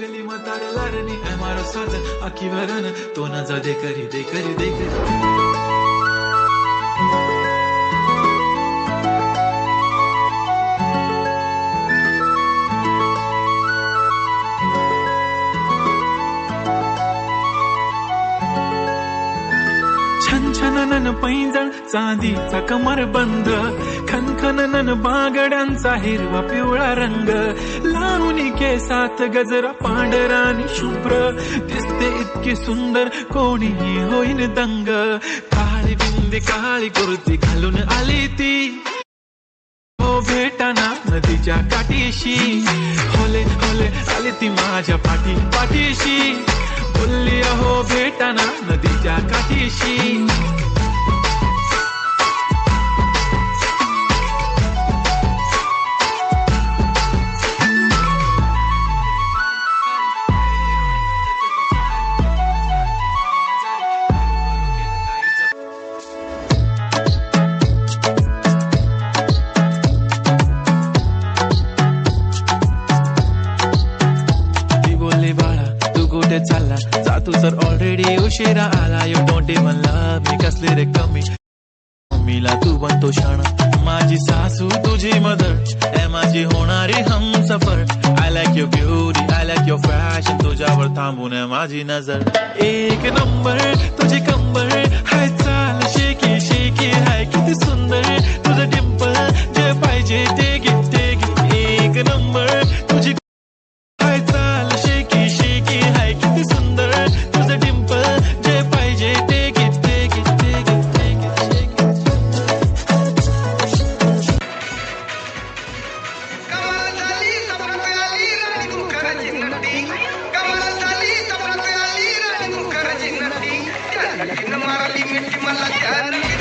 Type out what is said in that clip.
गली मतार लारनी है मारो साथ आखी वरन तो न जा दे करी दे करी दे करी छन छननन पैंजण चांदीचा कमर बंद खनखननन बागड्यांचा हिरवा पिवळा रंग लावणी केसात गजरा पांढरा आणि शुभ्र दिसते इतकी सुंदर कोणीही होईन दंग काळी बिंदी काळी कुर्ती घालून आली ती हो भेटाना नदीच्या काठीशी होले होले आली ती माझ्या पाठीशी बोलली अहो भेटाना नदीच्या काठीशी चालला जा तू सर ऑलरेडी उशिरा आला you don't even love me कसले रे कमी मम्मीला तू बनतो शाण माझी सासू तुझी मदर ए माझी होणारी Humsafar I like your beauty I like your fashion तुझ्यावर थांबून माझी नजर एक नंबर तुझी कंबर हाय चाल शेकी शेकी हाय किती सुंदर तुझं डिंपल जे पाहिजे ते घे एक नंबर तुझी हाय चाल शेकी शेकी हाय किती सुंदर तुझं डिंपल जे पाहिजे ते घे कमाल झाली समोर आली राणी मुखर्जी नटी कमाल झाली समोर आली राणी मुखर्जी नटी मारली मिठी मला